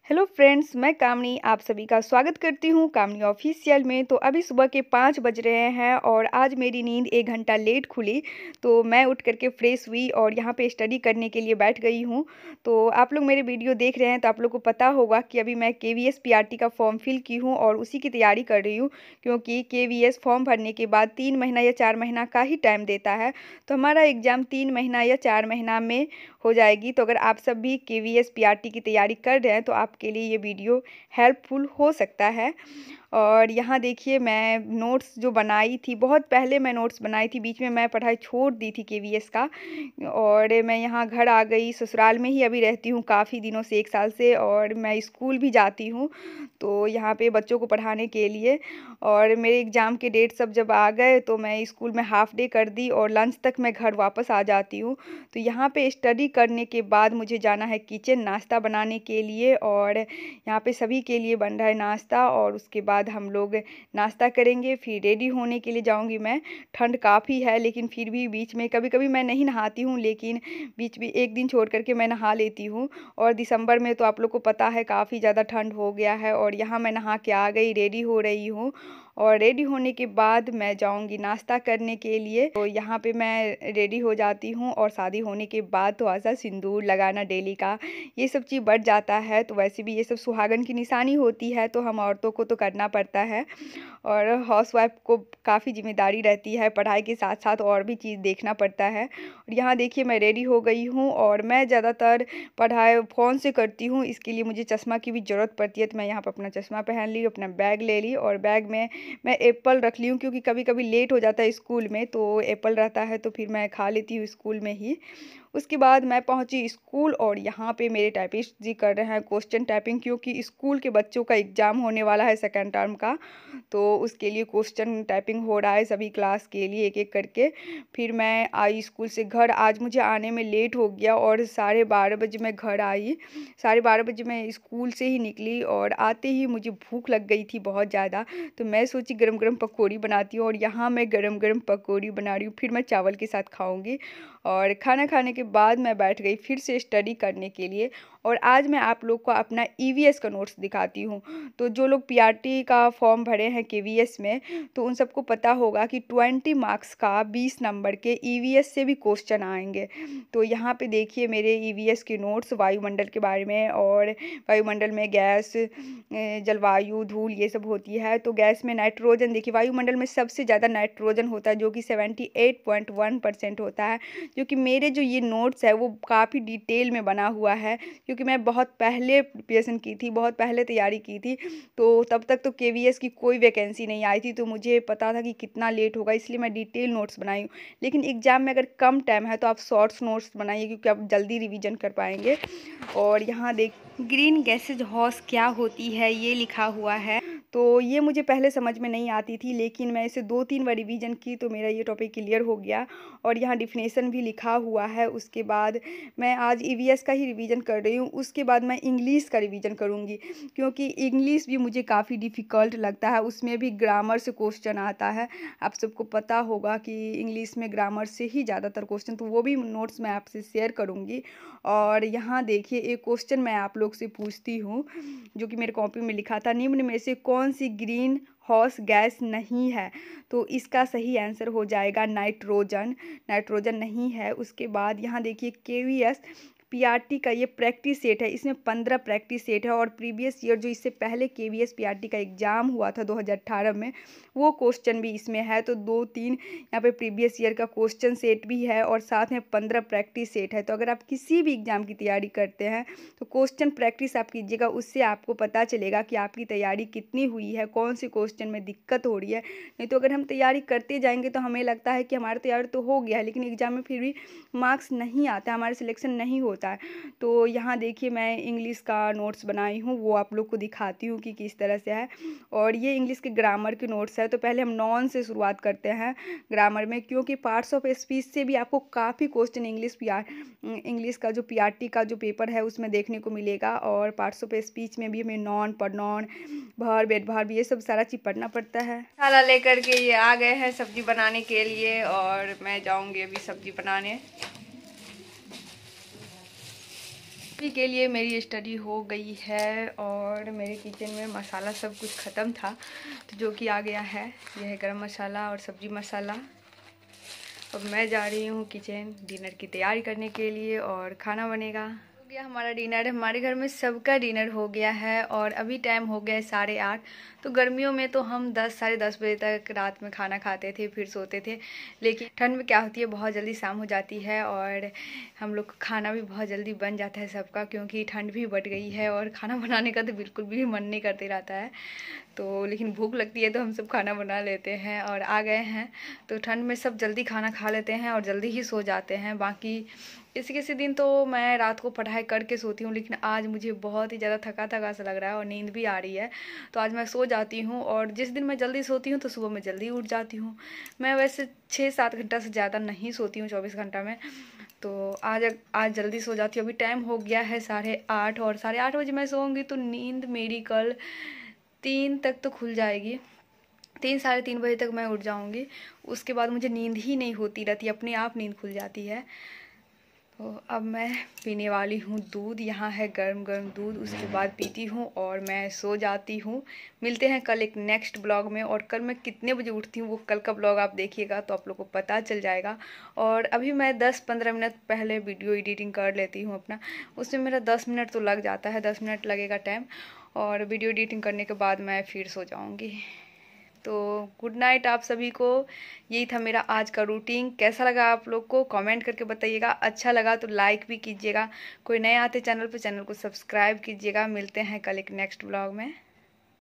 Hello friends, मैं कामनी आप सभी का स्वागत करती हूँ कामनी ऑफिशियल में। तो अभी सुबह के 5 बज रहे हैं और आज मेरी नींद 1 घंटा लेट खुली। तो मैं उठ करके फ्रेश हुई और यहाँ पे स्टडी करने के लिए बैठ गई हूँ। तो आप लोग मेरे वीडियो देख रहे हैं तो आप लोग को पता होगा कि अभी मैं केवीएस पीआरटी का फॉर्म फिल की हूँ और उसी की तैयारी कर रही हूँ, क्योंकि केवीएस फॉर्म भरने के बाद 3 महीना या 4 महीना का ही टाइम देता है। तो हमारा एग्ज़ाम 3 महीना या 4 महीना में हो जाएगी। तो अगर आप सब भी केवीएस पीआरटी की तैयारी कर रहे हैं तो आपके लिए ये वीडियो हेल्पफुल हो सकता है। और यहाँ देखिए, मैं नोट्स जो बनाई थी, बहुत पहले मैं नोट्स बनाई थी, बीच में मैं पढ़ाई छोड़ दी थी केवीएस का। और मैं यहाँ घर आ गई, ससुराल में ही अभी रहती हूँ काफ़ी दिनों से, 1 साल से। और मैं स्कूल भी जाती हूँ तो यहाँ पे बच्चों को पढ़ाने के लिए। और मेरे एग्ज़ाम के डेट सब जब आ गए तो मैं स्कूल में हाफ़ डे कर दी और लंच तक मैं घर वापस आ जाती हूँ। तो यहाँ पे स्टडी करने के बाद मुझे जाना है किचन नाश्ता बनाने के लिए, और यहाँ पे सभी के लिए बन रहा है नाश्ता। और उसके बाद हम लोग नाश्ता करेंगे, फिर रेडी होने के लिए जाऊँगी मैं। ठंड काफ़ी है लेकिन फिर भी बीच में कभी-कभी मैं नहीं नहाती हूँ, लेकिन बीच में 1 दिन छोड़ कर के मैं नहा लेती हूँ। और दिसंबर में तो आप लोग को पता है काफ़ी ज़्यादा ठंड हो गया है। और यहाँ मैं नहा के आ गई, रेडी हो रही हूँ। और रेडी होने के बाद मैं जाऊँगी नाश्ता करने के लिए। तो यहाँ पे मैं रेडी हो जाती हूँ, और शादी होने के बाद थोड़ा-सा सिंदूर लगाना डेली का, ये सब चीज़ बढ़ जाता है। तो वैसे भी ये सब सुहागन की निशानी होती है, तो हम औरतों को तो करना पड़ता है। और हाउसवाइफ को काफ़ी ज़िम्मेदारी रहती है, पढ़ाई के साथ-साथ और भी चीज़ देखना पड़ता है। और यहाँ देखिए, मैं रेडी हो गई हूँ और मैं ज़्यादातर पढ़ाई फ़ोन से करती हूँ, इसके लिए मुझे चश्मा की भी ज़रूरत पड़ती है। तो मैं यहाँ पे अपना चश्मा पहन ली, अपना बैग ले ली, और बैग में मैं एप्पल रख ली हूँ, क्योंकि कभी-कभी लेट हो जाता है स्कूल में, तो एप्पल रहता है तो फिर मैं खा लेती हूँ स्कूल में ही। उसके बाद मैं पहुँची स्कूल, और यहाँ पे मेरे टाइपिस्ट जी कर रहे हैं क्वेश्चन टाइपिंग, क्योंकि स्कूल के बच्चों का एग्ज़ाम होने वाला है सेकंड टर्म का। तो उसके लिए क्वेश्चन टाइपिंग हो रहा है सभी क्लास के लिए एक-एक करके। फिर मैं आई स्कूल से घर। आज मुझे आने में लेट हो गया और 12:30 बजे मैं घर आई। 12:30 बजे मैं स्कूल से ही निकली, और आते ही मुझे भूख लग गई थी बहुत ज़्यादा। तो मैं सोची गरम-गरम पकौड़ी बनाती हूँ, और यहाँ मैं गरम-गरम पकौड़ी बना रही हूँ, फिर मैं चावल के साथ खाऊँगी। और खाना खाने के बाद मैं बैठ गई फिर से स्टडी करने के लिए। और आज मैं आप लोग को अपना ईवीएस का नोट्स दिखाती हूँ। तो जो लोग पीआरटी का फॉर्म भरे हैं केवीएस में, तो उन सबको पता होगा कि 20 मार्क्स का 20 नंबर के ईवीएस से भी क्वेश्चन आएँगे। तो यहाँ पे देखिए मेरे ईवीएस के नोट्स वायुमंडल के बारे में, और वायुमंडल में गैस, जलवायु, धूल, ये सब होती है। तो गैस में नाइट्रोजन, देखिए वायुमंडल में सबसे ज़्यादा नाइट्रोजन होता है, जो कि 78.1% होता है। जो कि मेरे जो ये नोट्स है वो काफ़ी डिटेल में बना हुआ है, क्योंकि मैं बहुत पहले प्रिपरेशन की थी, बहुत पहले तैयारी की थी। तो तब तक तो केवीएस की कोई वैकेंसी नहीं आई थी, तो मुझे पता था कि कितना लेट होगा, इसलिए मैं डिटेल नोट्स बनाई हूँ। लेकिन एग्ज़ाम में अगर कम टाइम है तो आप शॉर्ट्स नोट्स बनाइए, क्योंकि आप जल्दी रिवीजन कर पाएंगे। और यहाँ देख, ग्रीन गैसेज हॉर्स क्या होती है ये लिखा हुआ है। तो ये मुझे पहले समझ में नहीं आती थी, लेकिन मैं इसे 2-3 बार रिवीजन की तो मेरा ये टॉपिक क्लियर हो गया। और यहाँ डिफिनेशन भी लिखा हुआ है। उसके बाद मैं आज ईवीएस का ही रिवीजन कर रही हूँ, उसके बाद मैं इंग्लिश का रिवीजन करूँगी, क्योंकि इंग्लिश भी मुझे काफ़ी डिफ़िकल्ट लगता है, उसमें भी ग्रामर से क्वेश्चन आता है। आप सबको पता होगा कि इंग्लिश में ग्रामर से ही ज़्यादातर क्वेश्चन, तो वो भी नोट्स मैं आपसे शेयर करूँगी। और यहाँ देखिए, एक क्वेश्चन मैं आप लोग से पूछती हूँ, जो कि मेरे कॉपी में लिखा था, निम्न में से कौन सी ग्रीन हाउस गैस नहीं है? तो इसका सही आंसर हो जाएगा नाइट्रोजन। नाइट्रोजन नहीं है। उसके बाद यहाँ देखिए, केवीएस पीआरटी का ये प्रैक्टिस सेट है, इसमें 15 प्रैक्टिस सेट है। और प्रीवियस ईयर जो इससे पहले केवीएस पीआरटी का एग्ज़ाम हुआ था 2018 में, वो क्वेश्चन भी इसमें है। तो 2-3 यहाँ पे प्रीवियस ईयर का क्वेश्चन सेट भी है, और साथ में 15 प्रैक्टिस सेट है। तो अगर आप किसी भी एग्ज़ाम की तैयारी करते हैं तो क्वेश्चन प्रैक्टिस आप कीजिएगा, उससे आपको पता चलेगा कि आपकी तैयारी कितनी हुई है, कौन से क्वेश्चन में दिक्कत हो रही है। नहीं तो अगर हम तैयारी करते जाएंगे तो हमें लगता है कि हमारी तैयारी तो हो गया है, लेकिन एग्ज़ाम में फिर भी मार्क्स नहीं आता, हमारा सिलेक्शन नहीं होता है। तो यहाँ देखिए, मैं इंग्लिश का नोट्स बनाई हूँ, वो आप लोग को दिखाती हूँ कि किस तरह से है। और ये इंग्लिश के ग्रामर के नोट्स है। तो पहले हम नॉन से शुरुआत करते हैं ग्रामर में, क्योंकि पार्ट्स ऑफ स्पीच से भी आपको काफ़ी क्वेश्चन इंग्लिश का जो पीआरटी का जो पेपर है उसमें देखने को मिलेगा। और पार्ट्स ऑफ स्पीच में भी हमें नॉन, प्रनॉन, वर्ब, एडवर्ब, ये सब सारा चीज़ पढ़ना पड़ता है। मसाला लेकर के ये आ गए हैं सब्जी बनाने के लिए, और मैं जाऊंगी अभी सब्जी बनाने। अभी के लिए मेरी स्टडी हो गई है और मेरे किचन में मसाला सब कुछ ख़त्म था, तो जो कि आ गया है। यह है गरम मसाला और सब्जी मसाला। अब मैं जा रही हूँ किचन डिनर की तैयारी करने के लिए और खाना बनेगा। हो गया हमारा डिनर। हमारे घर में सबका डिनर हो गया है और अभी टाइम हो गया है 8:30। तो गर्मियों में तो हम 10 साढ़े 10 बजे तक रात में खाना खाते थे, फिर सोते थे। लेकिन ठंड में क्या होती है, बहुत जल्दी शाम हो जाती है और हम लोग का खाना भी बहुत जल्दी बन जाता है सबका, क्योंकि ठंड भी बढ़ गई है और खाना बनाने का तो बिल्कुल भी मन नहीं करते रहता है। तो लेकिन भूख लगती है तो हम सब खाना बना लेते हैं और आ गए हैं। तो ठंड में सब जल्दी खाना खा लेते हैं और जल्दी ही सो जाते हैं। बाकी किसी दिन तो मैं रात को पढ़ाई करके सोती हूँ, लेकिन आज मुझे बहुत ही ज़्यादा थका थका सा लग रहा है और नींद भी आ रही है, तो आज मैं सो जाती हूँ। और जिस दिन मैं जल्दी सोती हूँ तो सुबह मैं जल्दी उठ जाती हूँ। मैं वैसे 6-7 घंटा से ज़्यादा नहीं सोती हूँ 24 घंटा में, तो आज जल्दी सो जाती हूँ। अभी टाइम हो गया है 8:30 और 8:30 बजे मैं सोऊंगी तो नींद मेरी कल 3 तक तो खुल जाएगी। 3 साढ़े 3 बजे तक मैं उठ जाऊंगी। उसके बाद मुझे नींद ही नहीं होती रहती, अपने आप नींद खुल जाती है। तो अब मैं पीने वाली हूँ दूध। यहाँ है गर्म गर्म दूध, उसके बाद पीती हूँ और मैं सो जाती हूँ। मिलते हैं कल एक नेक्स्ट ब्लॉग में। और कल मैं कितने बजे उठती हूँ वो कल का ब्लॉग आप देखिएगा तो आप लोग को पता चल जाएगा। और अभी मैं 10-15 मिनट पहले वीडियो एडिटिंग कर लेती हूँ अपना, उसमें मेरा 10 मिनट तो लग जाता है, 10 मिनट लगेगा टाइम। और वीडियो एडिटिंग करने के बाद मैं फिर सो जाऊँगी। तो गुड नाइट आप सभी को। यही था मेरा आज का रूटीन। कैसा लगा आप लोग को कमेंट करके बताइएगा। अच्छा लगा तो लाइक भी कीजिएगा। कोई नए आते चैनल पर, चैनल को सब्सक्राइब कीजिएगा। मिलते हैं कल एक नेक्स्ट ब्लॉग में।